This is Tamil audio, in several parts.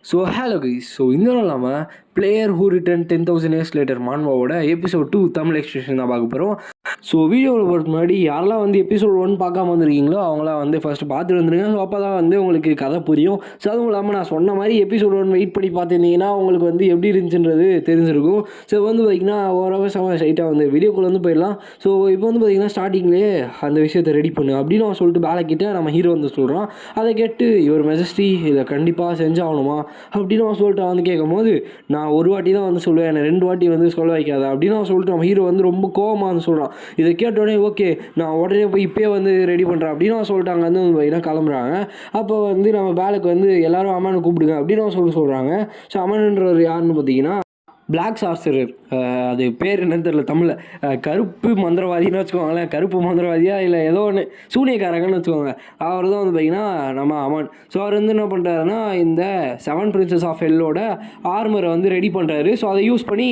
So hello guys. ஸோ இந்த இல்லாமல் player who return 10,000 years later மான்வாவோட எபிசோட் 2 தமிழ் எக்ஸ்பிரஷன் தான் பார்க்க போகிறோம். ஸோ வீடியோவில் போகிறதுக்கு முன்னாடி யாரெல்லாம் வந்து எபிசோட் 1 பார்க்காம வந்துருக்கீங்களோ அவங்களாம் வந்து ஃபஸ்ட்டு பார்த்துட்டு வந்துருங்க. ஸோ அப்போ தான் வந்து உங்களுக்கு கதை புரியும். ஸோ அதுவும் இல்லாமல் நான் சொன்ன மாதிரி எபிசோட் 1 வெயிட் பண்ணி பார்த்துருந்தீங்கன்னா உங்களுக்கு வந்து எப்படி இருந்துச்சுன்றது தெரிஞ்சிருக்கும். ஸோ வந்து பார்த்திங்கன்னா ஓரளவு ஸ்ட்ரைட்டாக வந்து வீடியோக்குள்ளே வந்து போயிடலாம். ஸோ இப்போ வந்து பார்த்திங்கன்னா ஸ்டார்டிங்லேயே அந்த விஷயத்தை ரெடி பண்ணு அப்படின்னு அவன் சொல்லிட்டு பேலக்கிட்ட நம்ம ஹீரோ வந்து சொல்கிறான். அதை கேட்டு இவர் மெஜஸ்டி இதை கண்டிப்பாக செஞ்சாகணுமா அப்படின்னு அவன் சொல்லிட்டு வந்து கேட்கும் போது, நான் ஒரு வாட்டி தான் வந்து சொல்லுவேன், என்னை 2 வாட்டி வந்து சொல்ல வைக்காத அப்படின்னு அவன் சொல்லிட்டு நம்ம ஹீரோ வந்து ரொம்ப கோவமாக வந்து சொல்கிறான். இதை கேட்டோடனே ஓகே நான் உடனே போய் இப்போயே வந்து ரெடி பண்ணுறேன் அப்படின்னு அவன் சொல்லிட்டாங்க. வந்து பார்த்தீங்கன்னா கிளம்புறாங்க. அப்போ வந்து நம்ம பேலுக்கு வந்து எல்லாரும் அம்மனை கூப்பிடுங்க அப்படின்னு அவன் சொல்கிறாங்க. ஸோ அம்மன்ன்றவர் யாருன்னு பார்த்தீங்கன்னா பிளாக் சார்சரர். அது பேர் என்னன்னு தெரியல தமிழில். கருப்பு மந்திரவாதின்னு வச்சுக்கோங்களேன். கருப்பு மந்திரவாதியா இல்லை ஏதோ ஒன்று சூனியக்காரங்கன்னு வச்சுக்கோங்க. அவர் தான் வந்து பார்த்திங்கன்னா நம்ம அமன். ஸோ அவர் வந்து என்ன பண்ணுறாருன்னா இந்த 7 பிரின்சஸ் ஆஃப் ஹெல்லோட ஆர்மரை வந்து ரெடி பண்ணுறாரு. ஸோ அதை யூஸ் பண்ணி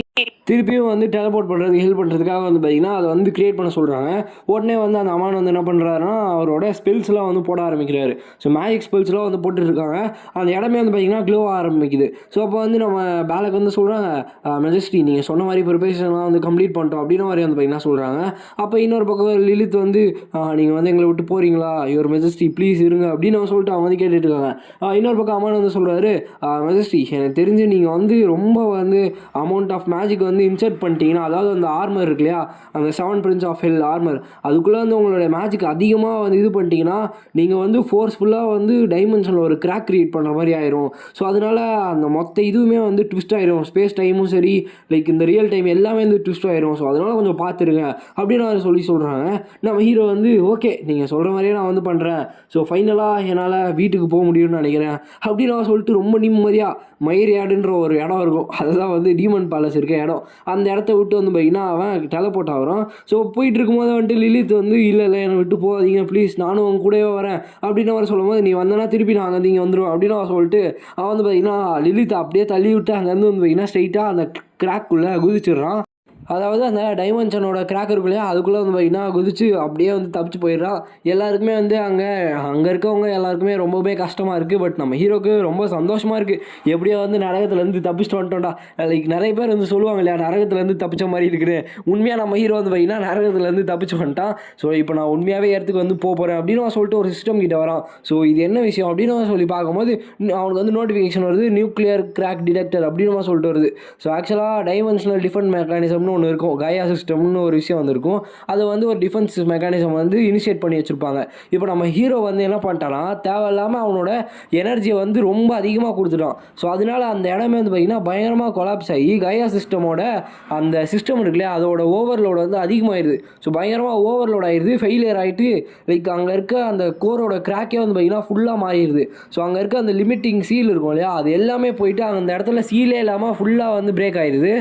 திருப்பியும் வந்து டெலபோர்ட் பண்ணுறதுக்கு ஹெல்ப் பண்ணுறதுக்காக வந்து பார்த்திங்கன்னா அதை வந்து க்ரியேட் பண்ண சொல்கிறாங்க. உடனே வந்து அந்த அமான் வந்து என்ன பண்ணுறாருன்னா அவரோட ஸ்பெல்ஸ்லாம் வந்து போட ஆரம்பிக்கிறாரு. ஸோ மேஜிக் ஸ்பெல்ஸ்லாம் வந்து போட்டுருக்காங்க. அந்த இடமே வந்து பார்த்திங்கன்னா க்ளோ ஆரம்பிக்குது. ஸோ அப்போ வந்து நம்ம பேலுக்கு வந்து சொல்கிறாங்க, மெஜஸ்டி நீங்கள் சொன்ன மாதிரி ப்ரிப்பரேஷன்லாம் வந்து கம்ப்ளீட் பண்ணிட்டோம் அப்படின்ற மாதிரி வந்து பார்த்திங்கன்னா சொல்கிறாங்க. அப்போ இன்னொரு பக்கம் லிலித் வந்து நீங்கள் வந்து எங்களை விட்டு போகிறீங்களா, யுவர் மெஜஸ்டி ப்ளீஸ் இருங்க அப்படின்னு அவன் சொல்லிட்டு அவங்க வந்து கேட்டுட்டு இருக்காங்க. இன்னொரு பக்கம் அமான் வந்து சொல்கிறாரு, மெஜஸ்டி எனக்கு தெரிஞ்சு நீங்கள் வந்து ரொம்ப வந்து அமௌண்ட் ஆஃப் மேஜிக் வந்து இன்சர்ட் பண்ணிட்டீங்கன்னா, அதாவது அந்த ஆர்மர் இருக்கு இல்லையா, அந்த 7 பிரின்ஸ் ஆஃப் ஹெல் ஆர்மர், அதுக்குள்ளே வந்து உங்களுடைய மேஜிக் அதிகமாக வந்து இது பண்ணிட்டீங்கன்னா நீங்கள் வந்து ஃபோர்ஸ்ஃபுல்லாக வந்து டைமென்ஷனில் ஒரு கிராக் க்ரியேட் பண்ணுற மாதிரி ஆயிரும். ஸோ அதனால் அந்த மொத்த இதுவுமே வந்து ட்விஸ்ட் ஆயிரும். ஸ்பேஸ் டைமும் சரி, லைக் இந்த ரியல் டைம் எல்லாமே வந்து ட்விஸ்ட் ஆயிரும். ஸோ அதனால் கொஞ்சம் பார்த்துருங்க அப்படின்னு அவர் சொல்கிறாங்க. நம்ம ஹீரோ வந்து ஓகே நீங்கள் சொல்கிற மாதிரியே நான் வந்து பண்ணுறேன். ஸோ ஃபைனலாக என்னால் வீட்டுக்கு போக முடியும்னு நினைக்கிறேன் அப்படின்னு நான் சொல்லிட்டு ரொம்ப நிம்மதியாக மயிரியாடுன்ற ஒரு இடம் இருக்கும். அதுதான் வந்து டீமன் பேலஸ் இருக்க இடம். அந்த இடத்த விட்டு வந்து பார்த்திங்கன்னா அவன் டெலபோர்ட் ஆகிறான். ஸோ போயிட்டு இருக்கும்போது வந்துட்டு லிலித் வந்து இல்லை என்னை விட்டு போகாதீங்க ப்ளீஸ், நானும் அவங்க கூடவே வரேன் அப்படின்னு அவர் சொல்லும்போது, நீ வந்தனா திருப்பி நான் அங்கே இங்கே வந்துடுவோம் அப்படின்னு அவன் சொல்லிட்டு அவன் வந்து பார்த்திங்கன்னா லிலித் அப்படியே தள்ளி விட்டு அங்கேருந்து வந்து பார்த்திங்கன்னா ஸ்ட்ரைட்டாக அந்த கிராக்குள்ளே குதிச்சிடுறான். அதாவது அந்த டைமென்ஷனோட கிராக் இருக்கு இல்லையா, அதுக்குள்ளே வந்து பார்த்திங்கன்னா குதிச்சு அப்படியே வந்து தப்பிச்சு போயிடுறான். எல்லாருக்குமே வந்து அங்கே இருக்கவங்க எல்லாருக்குமே ரொம்பவே கஷ்டமாக இருக்குது. பட் நம்ம ஹீரோக்கு ரொம்ப சந்தோஷமாக இருக்குது. எப்படியோ வந்து நரகத்துலேருந்து தப்பிச்சுட்டு வந்துட்டோம்டா. லைக் நிறைய பேர் வந்து சொல்லுவாங்க இல்லையா, நரகத்துலேருந்து தப்பிச்ச மாதிரி இருக்குது. உண்மையாக நம்ம ஹீரோ வந்து பார்த்திங்கன்னா நரகத்துலேருந்து தப்பிச்சு வந்துட்டான். ஸோ இப்போ நான் உண்மையாகவே இடத்துக்கு வந்து போகிறேன் அப்படின்னு அவன் சொல்லிட்டு ஒரு சிஸ்டம் கிட்ட வரான். ஸோ இது என்ன விஷயம் அப்படின்னு அவன் சொல்லி பார்க்கும்போது அவனுக்கு வந்து நோட்டிஃபிகேஷன் வருது, நியூக்ளியர் கிராக் டிடெக்டர் அப்படின்னு சொல்லிட்டு வருது. ஸோ ஆக்சுவலாக டைமென்ஷனல் டிஃபென்ஸ் மெக்கானிசம்னு ஒன்று இருக்கும், கயா சிஸ்டம்னு ஒரு விஷயம் வந்திருக்கும். அது வந்து ஒரு டிஃபென்ஸ் மெக்கானிசம் வந்து இனிஷியேட் பண்ணி வச்சுருப்பாங்க. இப்போ நம்ம ஹீரோ வந்து என்ன பண்ணிட்டானா, தேவையில்லாமல் அவனோட எனர்ஜியை வந்து ரொம்ப அதிகமாக கொடுத்துட்டான். ஸோ அதனால அந்த இடமே வந்து பார்த்திங்கன்னா பயங்கரமாக கொலாப்ஸ் ஆகி கயா சிஸ்டமோட அந்த சிஸ்டம் இருக்கு இல்லையா, அதோட ஓவர்லோடு வந்து அதிகமாகிடுது. ஸோ பயங்கரமாக ஓவர்லோட் ஆகிடுது, ஃபெயிலியர் ஆகிட்டு லைக் அங்கே இருக்க அந்த கோரோட கிராக்கே வந்து பார்த்திங்கன்னா ஃபுல்லாக மாறிடுது. ஸோ அங்கே இருக்க அந்த லிமிட்டிங் சீல் இருக்கும் இல்லையா, அது எல்லாமே போயிட்டு அந்த இடத்துல சீலே இல்லாமல் ஃபுல்லாக வந்து பிரேக் ஆகிடுது.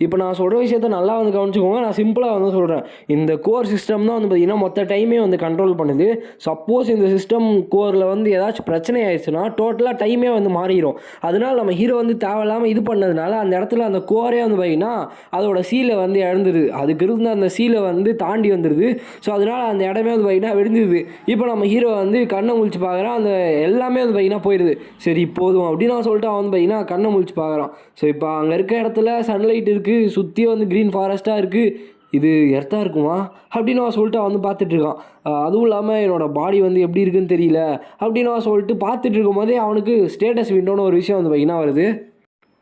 இப்போ நான் சொல்கிற விஷயத்த நல்லா வந்து கவனிச்சுக்கோங்க. நான் சிம்பிளாக வந்து சொல்கிறேன். இந்த கோர் சிஸ்டம் தான் வந்து பார்த்திங்கன்னா மொத்த டைமே வந்து கண்ட்ரோல் பண்ணுது. சப்போஸ் இந்த சிஸ்டம் கோரில் வந்து ஏதாச்சும் பிரச்சனை ஆயிடுச்சுன்னா டோட்டலாக டைமே வந்து மாறிடும். அதனால் நம்ம ஹீரோ வந்து தேவையில்லாமல் இது பண்ணதுனால அந்த இடத்துல அந்த கோரே வந்து பார்த்திங்கன்னா அதோட சீலை வந்து இழந்துருது. அதுக்கு இருந்த அந்த சீலை வந்து தாண்டி வந்துடுது. ஸோ அதனால் அந்த இடமே வந்து பார்த்திங்கன்னா வெடிஞ்சிடுது. இப்போ நம்ம ஹீரோ வந்து கண்ணை முழிச்சு பார்க்குறான். அந்த எல்லாமே வந்து பார்த்திங்கன்னா போயிடுது. சரி போதும் அப்படின்னு நான் சொல்லிட்டு அவன் வந்து பார்த்திங்கன்னா கண்ணை முழிச்சு பார்க்குறான். ஸோ இப்போ அங்கே இருக்க இடத்துல சன்லைட் இருக்குது, சுற்றி வந்து க்ரீன் ஃபாரஸ்ட்டாக இருக்குது. இது எர்த்தாக இருக்குமா அப்படின்னு அவன் சொல்லிட்டு அவன் வந்து பார்த்துட்ருக்கான். அதுவும் இல்லாமல் என்னோடய பாடி வந்து எப்படி இருக்குன்னு தெரியல அப்படின்னு அவன் சொல்லிட்டு பார்த்துட்டு இருக்கும் போதே அவனுக்கு ஸ்டேட்டஸ் விண்டோன்னு ஒரு விஷயம் வந்து பார்த்திங்கன்னா வருது.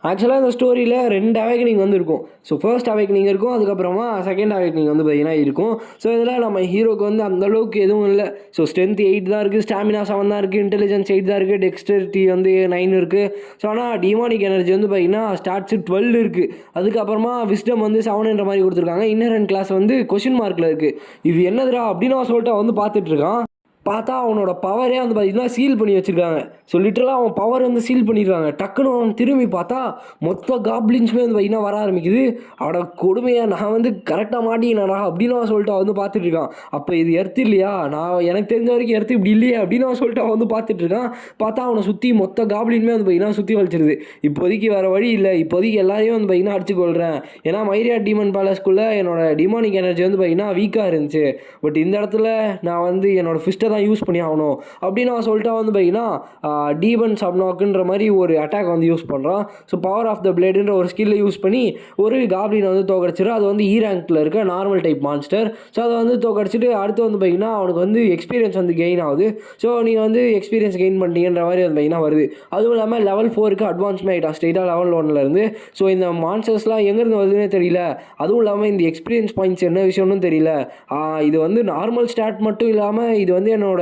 ஆக்சுவலாக இந்த ஸ்டோரியில் 2 அவேக்கனிங் வந்து இருக்கும். ஸோ ஃபர்ஸ்ட் அவேக்கனிங் இருக்கும், அதுக்கப்புறமா செகண்ட் அவேக்கனிங் வந்து பார்த்திங்கன்னா இருக்கும். ஸோ இதில் நம்ம ஹீரோக்கு வந்து அந்தளவுக்கு எதுவும் இல்லை. ஸோ ஸ்ட்ரென்த் 8 தான் இருக்குது, ஸ்டாமினா 7 தான் இருக்குது, இன்டெலிஜென்ஸ் 8 தான் இருக்குது, டெக்ஸ்டரிட்டி வந்து 9 இருக்குது. ஸோ ஆனால் டிமானிக் எனர்ஜி வந்து பார்த்திங்கன்னா ஸ்டார்ட்ஸு 12 இருக்குது. அதுக்கப்புறமா விஸ்டம் வந்து 7ன்ற மாதிரி கொடுத்துருக்காங்க. இன்னரன் கிளாஸ் வந்து கொஷின் மார்க்கில் இருக்குது. இது என்னதுடா அப்படின்னு அவன் சொல்லிட்டு அவன் வந்து பார்த்துட்ருக்கான். பார்த்தா அவனோட பவரே வந்து பார்த்திங்கன்னா சீல் பண்ணி வச்சுருக்காங்க. ஸோ லிட்டரலாக அவன் பவர் வந்து சீல் பண்ணிடுறாங்க. டக்குன்னு அவன் திரும்பி பார்த்தா மொத்த காப்ளின்ஸுமே வந்து பார்த்திங்கன்னா வர ஆரம்பிக்குது. அவட கொடுமையாக நான் வந்து கரெக்டாக மாட்டிக்கினாடா அப்படின்னு அவன் சொல்லிட்டு அவன் வந்து பார்த்துட்ருக்கான். அப்போ இது எர்த்து இல்லையா, நான் எனக்கு தெரிஞ்ச வரைக்கும் எர்த்து இப்படி இல்லையே அப்படின்னு அவன் சொல்லிட்டு அவன் வந்து பார்த்துட்ருக்கான். பார்த்தா அவனை சுற்றி மொத்த காப்ளின்மே வந்து பார்த்திங்கன்னா சுற்றி வலிச்சிருது. இப்போதைக்கு வேறு வழி இல்லை, இப்போதைக்கு எல்லாரையும் வந்து பார்த்திங்கன்னா அடிச்சு கொள்கிறேன். ஏன்னா மைரியா டீமன் பேலஸ்குள்ளே என்னோட டிமானிக் எனர்ஜி வந்து பார்த்திங்கன்னா வீக்காக இருந்துச்சு. பட் இந்த இடத்துல நான் வந்து என்னோடய ஃபிஸ்ட்டை தான் யூஸ் பண்ணி ஆகணும் அப்படின்னு அவன் சொல்லிட்டு வந்து பார்த்தீங்கன்னா டீமன் சப்னாக்குன்ற மாதிரி ஒரு அட்டாக் வந்து யூஸ் பண்ணுறான். ஸோ பவர் ஆஃப் த பிளேடுன்ற ஒரு ஸ்கில்லை யூஸ் பண்ணி ஒரு காப்ளினை வந்து தோக்கடிச்சிடும். அது வந்து ரேங்க்கில் இருக்க நார்மல் டைப் மான்ஸ்டர். ஸோ அதை வந்து தோக்கடிச்சிட்டு அடுத்து வந்து பார்த்தீங்கன்னா அவனுக்கு வந்து எக்ஸ்பீரியன்ஸ் வந்து கெயின் ஆகுது. ஸோ நீங்கள் வந்து எக்ஸ்பீரியன்ஸ் கெயின் பண்ணிட்டீங்கன்ற மாதிரி வந்து பார்த்தீங்கன்னா வருது. அதுவும் இல்லாமல் லெவல் 4க்கு அட்வான்ஸ்மே ஆகிட்டான் ஸ்ட்ரெயிட்டாக லெவல் 1லேருந்து. ஸோ இந்த மான்ஸ்டர்ஸ்லாம் எங்கேருந்து வருதுன்னே தெரியல. அதுவும் இல்லாமல் இந்த எக்ஸ்பீரியன்ஸ் பாயிண்ட்ஸ் என்ன விஷயம்னு தெரியல. இது வந்து நார்மல் ஸ்டாட் மட்டும் இல்லாமல் இது வந்து என்னோட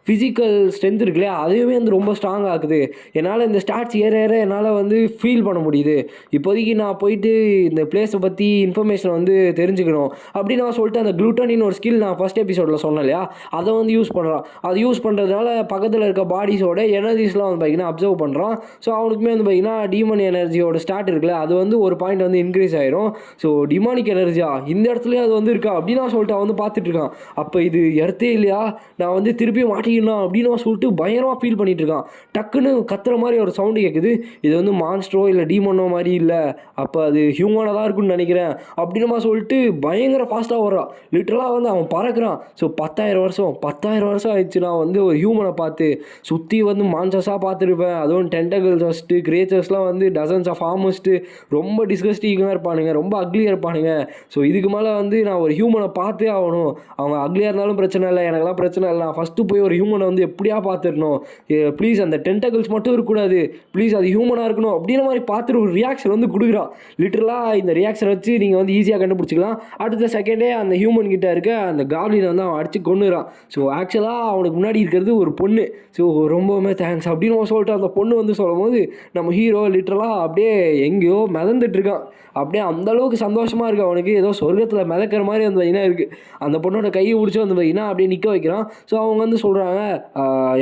ஃபிசிக்கல் ஸ்ட்ரென்த் இருக்குல்லையா அதுவுமே வந்து ரொம்ப ஸ்ட்ராங் ஆகுது. என்னால் இந்த ஸ்டாட்ஸ் ஏற என்னால் வந்து ஃபீல் பண்ண முடியுது. இப்போதைக்கு நான் போயிட்டு இந்த பிளேஸை பற்றி இன்ஃபர்மேஷன் வந்து தெரிஞ்சுக்கணும் அப்படின்னு நான் சொல்லிட்டு அந்த குளூட்டனின்னு ஒரு ஸ்கில் நான் ஃபஸ்ட் எபிசோடில் சொன்னேன் இல்லையா அதை வந்து யூஸ் பண்ணுறான். அது யூஸ் பண்ணுறதுனால பக்கத்தில் இருக்க பாடிஸோட எனர்ஜிஸ்லாம் வந்து பார்த்தீங்கன்னா அப்சர்வ் பண்ணுறான். ஸோ அவனுக்குமே வந்து பார்த்தீங்கன்னா டீமன் எனர்ஜியோட ஸ்டாட் இருக்குல்ல அது வந்து ஒரு பாயிண்ட் வந்து இன்க்ரீஸ் ஆயிரும். ஸோ டிமானிக் எனர்ஜியா இந்த இடத்துலையும் அது வந்து இருக்கா அப்படின்னு நான் சொல்லிட்டு அவன் வந்து பார்த்துட்டு இருக்கான். அப்போ இது எர்த்தே இல்லையா நான் வந்து திருப்பி மாட்டிக்கலாம் அப்படின்னு சொல்லிட்டு பயங்கரமாக ஃபீல் பண்ணிட்டு இருக்கான். டக்குன்னு கத்துற மாதிரி ஒரு சவுண்டு கேட்குது. இது வந்து மான்ஸ்டரோ இல்லை டீமனோ மாதிரி இல்லை, அப்போ அது ஹியூமனாக தான் இருக்குன்னு நினைக்கிறேன் அப்படின்னு சொல்லிட்டு பயங்கர ஃபாஸ்ட்டாக வர்றான். லிட்டரலாக வந்து அவன் பறக்கிறான். ஸோ 10,000 வருஷம் ஆயிடுச்சு நான் வந்து ஒரு ஹியூமனை பார்த்து. சுற்றி வந்து மான்ஸ்டர்ஸாக பார்த்துருப்பேன். அதுவும் டென்டகிள்ஸ் ஃபஸ்ட்டு கிரியேச்சர்ஸ்லாம் வந்து டசன்ஸ் ஆஃப் ஆல்மோஸ்ட்டு ரொம்ப டிஸ்கஸ்டிங்காக இருப்பானுங்க, ரொம்ப அக்லியாக இருப்பானுங்க. ஸோ இதுக்கு மேலே வந்து நான் ஒரு ஹியூமனை பார்த்தே ஆகணும். அவங்க அக்லியாக இருந்தாலும் பிரச்சனை இல்லை, எனக்கெல்லாம் பிரச்சனை இல்லை. நான் ஃபஸ்ட்டு போய் ஒரு ஹியூமனை வந்து எப்படியா பார்த்துடணும். ப்ளீஸ் அந்த டென்டகிள்ஸ் மட்டும் இருக்கக்கூடாது, ப்ளீஸ் அது ஹியூமனாக இருக்கணும் அப்படின்ற மாதிரி பார்த்துட்டு ஒரு ரியாக்ஷன் வந்து கொடுக்குறான். லிட்டரலாக இந்த ரியாக்ஷன் வச்சு நீங்கள் வந்து ஈஸியாக கண்டுபிடிச்சிக்கலாம். அடுத்த செகண்டே அந்த ஹியூமன் கிட்ட இருக்க அந்த காப்ளினை வந்து அவன் அடிச்சு கொண்டுறான். ஸோ ஆக்சுவலாக அவனுக்கு முன்னாடி இருக்கிறது ஒரு பொண்ணு. ஸோ ரொம்பவுமே தேங்க்ஸ் அப்படின்னு சொல்லிட்டு அந்த பொண்ணு வந்து சொல்லும் போது நம்ம ஹீரோ லிட்டரலாக அப்படியே எங்கேயோ மிதந்துட்டு இருக்கான். அப்படியே அந்தளவுக்கு சந்தோஷமாக இருக்குது அவனுக்கு. ஏதோ சொர்க்கத்தில் மிதக்கிற மாதிரி வந்து பார்த்தீங்கன்னா இருக்குது. அந்த பொண்ணோட கையை பிடிச்சி வந்து பார்த்தீங்கன்னா அப்படியே நிற்க வைக்கிறான். ஸோ அவங்க வந்து சொல்கிறாங்க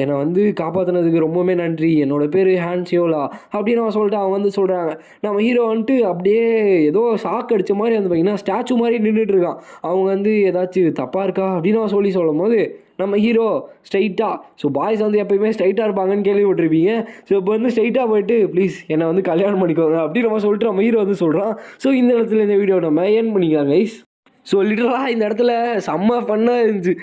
என்னை வந்து காப்பாற்றினதுக்கு ரொம்பவுமே நன்றி, என்னோட பேர் ஹான்சியோலா அப்படின்னு அவன் சொல்லிட்டு அவங்க வந்து சொல்கிறாங்க. நம்ம ஹீரோ வந்துட்டு அப்படியே ஏதோ ஷாக் அடித்த மாதிரி வந்து பார்த்தீங்கன்னா ஸ்டாச்சு மாதிரி நின்றுட்டு இருக்கான். அவங்க வந்து ஏதாச்சும் தப்பாக இருக்கா அப்படின்னு அவன் சொல்லும் போது நம்ம ஹீரோ ஸ்ட்ரைட்டாக, ஸோ பாய்ஸ் வந்து எப்பயுமே ஸ்ட்ரைட்டாக இருப்பாங்கன்னு கேள்விப்பட்டிருப்பீங்க. ஸோ இப்போ வந்து ஸ்ட்ரைட்டாக போயிட்டு ப்ளீஸ் என்னை வந்து கல்யாணம் பண்ணிக்கோங்க அப்படின்னு நம்ம சொல்லிட்டு நம்ம ஹீரோ வந்து சொல்கிறான். ஸோ இந்த இடத்துல இந்த வீடியோ நம்ம ஏர்ன் பண்ணிக்கலாம் கைஸ். ஸோ லிட்டரலாக இந்த இடத்துல செம்ம ஃபன்னாக இருந்துச்சு.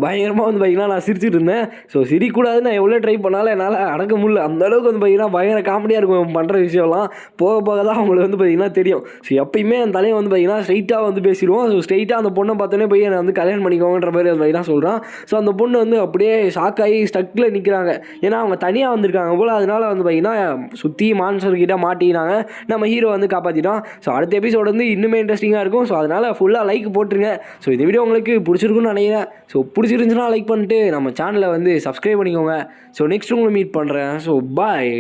பயங்கரமாக வந்து பார்த்தீங்கன்னா நான் சிரிச்சுட்டு இருந்தேன். ஸோ சிரிக்கூடாதுன்னு நான் எவ்வளோ ட்ரை பண்ணாலும் என்னால் அடக்க முடியல. அந்தளவுக்கு வந்து பார்த்தீங்கன்னா பயங்கர காமெடியாக இருக்கும் பண்ணுற விஷயம்லாம். போக போக தான் அவங்களுக்கு வந்து பார்த்தீங்கன்னா தெரியும். ஸோ எப்பயுமே அந்த தலையை வந்து பார்த்தீங்கன்னா ஸ்ட்ரைட்டாக வந்து பேசிடுவோம். ஸோ ஸ்ட்ரைட்டாக அந்த பொண்ணை பார்த்தோன்னே போய் என்னை வந்து கல்யாணம் பண்ணிக்கோங்கன்ற மாதிரி வந்து பார்த்தீங்கன்னா சொல்கிறான். ஸோ அந்த பொண்ணு வந்து அப்படியே ஷாக்காகி ஸ்டக்கில் நிற்கிறாங்க. ஏன்னா அவங்க தனியாக வந்திருக்காங்க போல். அதனால் வந்து பார்த்தீங்கன்னா சுற்றி மான்ஸ்டர்கிட்ட மாட்டினாங்க. நம்ம ஹீரோ வந்து காப்பாற்றிட்டோம். ஸோ அடுத்த எபிசோடு வந்து இன்னுமே இன்ட்ரெஸ்டிங்காக இருக்கும். ஸோ அதனால் ஃபுல்லாக லைக் போட்டுருங்க. ஸோ இந்த வீடியோ உங்களுக்கு பிடிச்சிருக்குன்னு நினைக்கிறேன். ஸோ பிடிச்சிருந்துச்சுன்னா லைக் பண்ணிட்டு நம்ம சேனலை வந்து சப்ஸ்கிரைப் பண்ணிக்கோங்க. ஸோ நெக்ஸ்ட் உங்களை மீட் பண்ணுறேன். So bye.